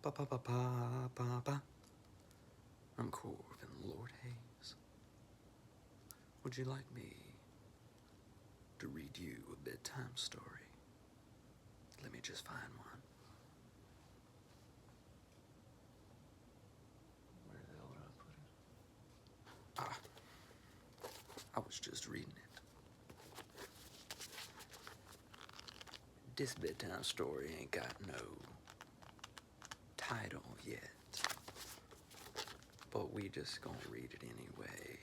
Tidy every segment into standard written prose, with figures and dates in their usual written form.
ba ba ba ba ba ba. I'm Corbin Lord Hayes. Would you like me to read you a bedtime story? Let me just find one. Where the hell did I put it? I was just reading it. This bedtime story ain't got no title yet, but we just gonna read it anyway.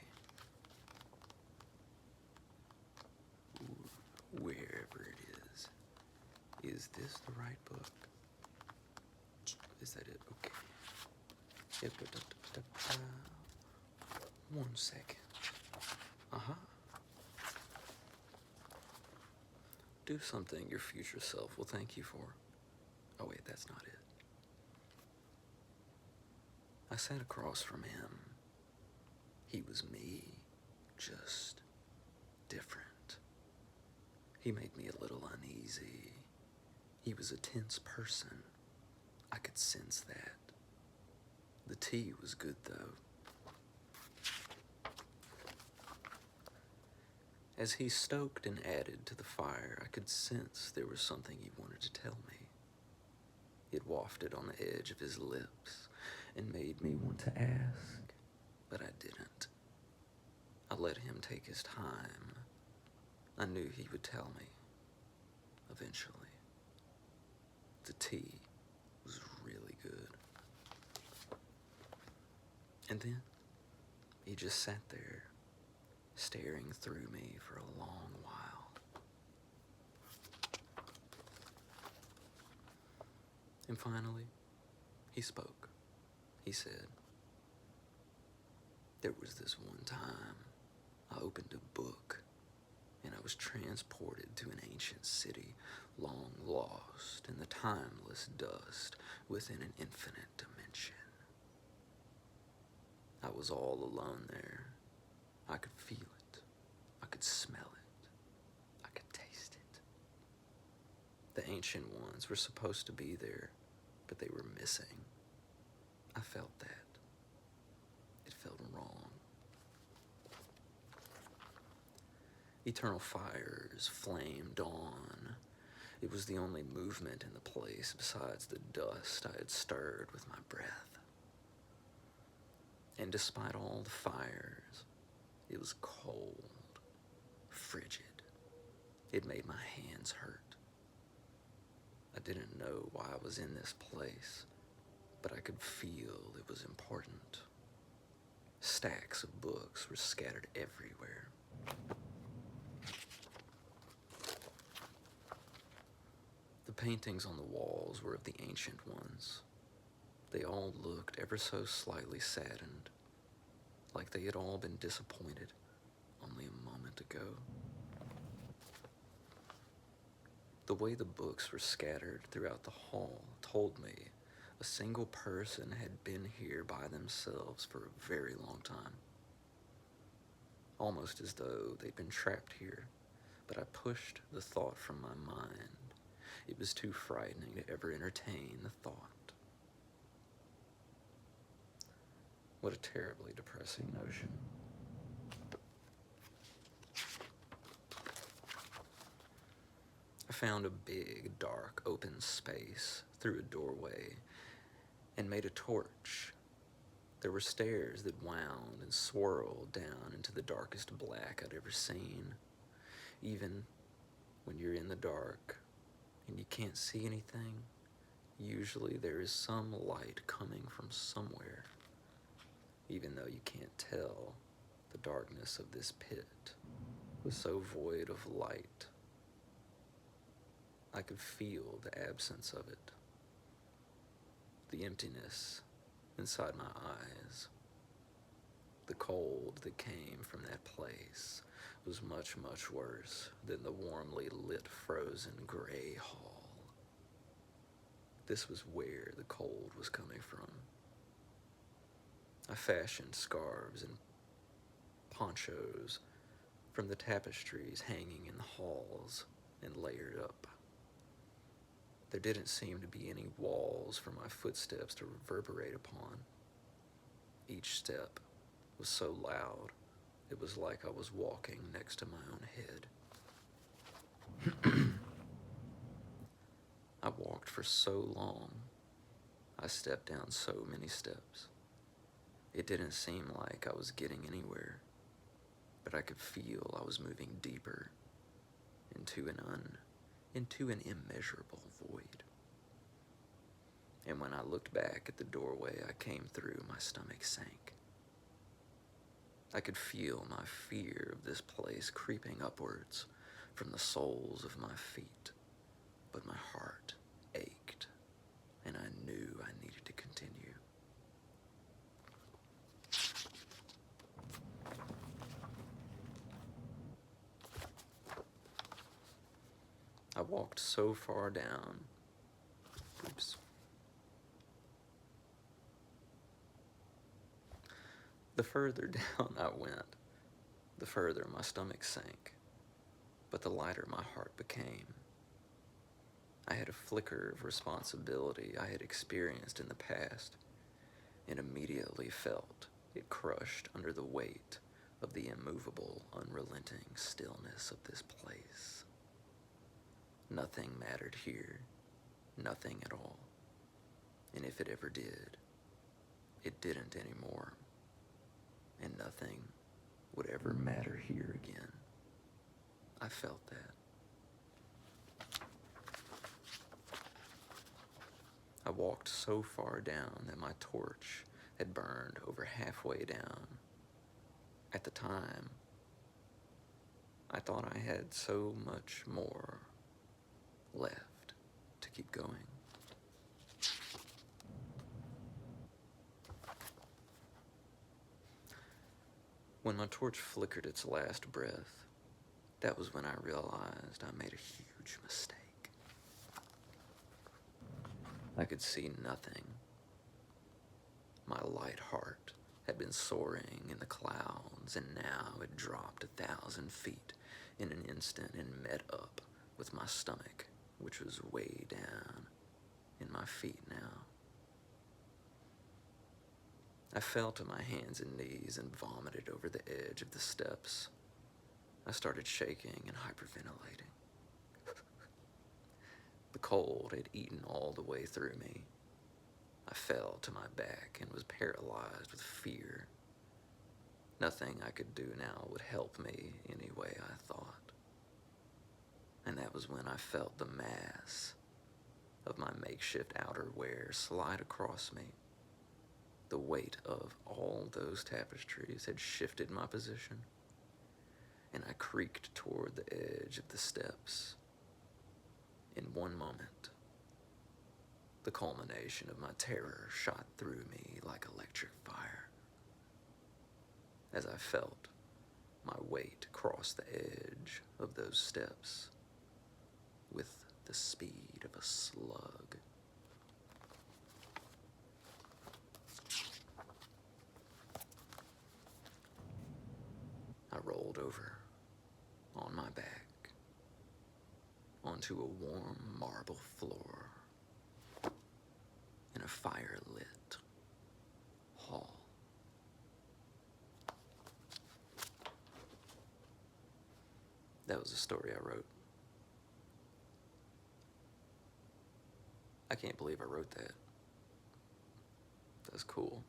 Wherever it is. Is this the right book? Is that it? Okay. Yep. 1 second. Do something your future self will thank you for. Oh wait, that's not it. I sat across from him. He was me, just different. He made me a little uneasy. He was a tense person. I could sense that. The tea was good though. As he stoked and added to the fire, I could sense there was something he wanted to tell me. It wafted on the edge of his lips and made me want to ask, but I didn't. I let him take his time. I knew he would tell me, eventually. The tea was really good. And then he just sat there, staring through me for a long while. And finally, he spoke. He said, "There was this one time I opened a book and I was transported to an ancient city, long lost in the timeless dust within an infinite dimension. I was all alone there. I could feel it. I could smell it. I could taste it. The ancient ones were supposed to be there, but they were missing. I felt that. It felt wrong. Eternal fires flamed on. It was the only movement in the place besides the dust I had stirred with my breath. And despite all the fires, it was cold, frigid. It made my hands hurt. I didn't know why I was in this place, but I could feel it was important. Stacks of books were scattered everywhere. The paintings on the walls were of the ancient ones. They all looked ever so slightly saddened, like they had all been disappointed only a moment ago. The way the books were scattered throughout the hall told me a single person had been here by themselves for a very long time. Almost as though they'd been trapped here, but I pushed the thought from my mind. It was too frightening to ever entertain the thought. What a terribly depressing notion. I found a big, dark, open space through a doorway and made a torch. There were stairs that wound and swirled down into the darkest black I'd ever seen. Even when you're in the dark and you can't see anything, usually there is some light coming from somewhere, even though you can't tell. The darkness of this pit was so void of light. I could feel the absence of it, the emptiness inside my eyes. The cold that came from that place was much, much worse than the warmly lit frozen gray hall. This was where the cold was coming from. I fashioned scarves and ponchos from the tapestries hanging in the halls and layered up. There didn't seem to be any walls for my footsteps to reverberate upon. Each step was so loud, it was like I was walking next to my own head. I walked for so long. I stepped down so many steps. It didn't seem like I was getting anywhere, but I could feel I was moving deeper into an immeasurable void. And when I looked back at the doorway I came through, my stomach sank. I could feel my fear of this place creeping upwards from the soles of my feet, but my heart ached, and I knew I needed to continue. I walked so far down. Oops. The further down I went, the further my stomach sank, but the lighter my heart became. I had a flicker of responsibility I had experienced in the past, and immediately felt it crushed under the weight of the immovable, unrelenting stillness of this place. Nothing mattered here, nothing at all, and if it ever did, it didn't anymore, and nothing would ever matter here again. I felt that. I walked so far down that my torch had burned over halfway down. At the time, I thought I had so much more left to keep going. When my torch flickered its last breath, that was when I realized I made a huge mistake. I could see nothing. My light heart had been soaring in the clouds, and now it dropped 1,000 feet in an instant and met up with my stomach, which was way down in my feet now. I fell to my hands and knees and vomited over the edge of the steps. I started shaking and hyperventilating. The cold had eaten all the way through me. I fell to my back and was paralyzed with fear. Nothing I could do now would help me anyway, I thought. And that was when I felt the mass of my makeshift outerwear slide across me. The weight of all those tapestries had shifted my position, and I creaked toward the edge of the steps. In one moment, the culmination of my terror shot through me like electric fire. As I felt my weight cross the edge of those steps with the speed of a slug. I rolled over on my back onto a warm marble floor in a fire-lit hall. That was a story I wrote. I can't believe I wrote that. That's cool.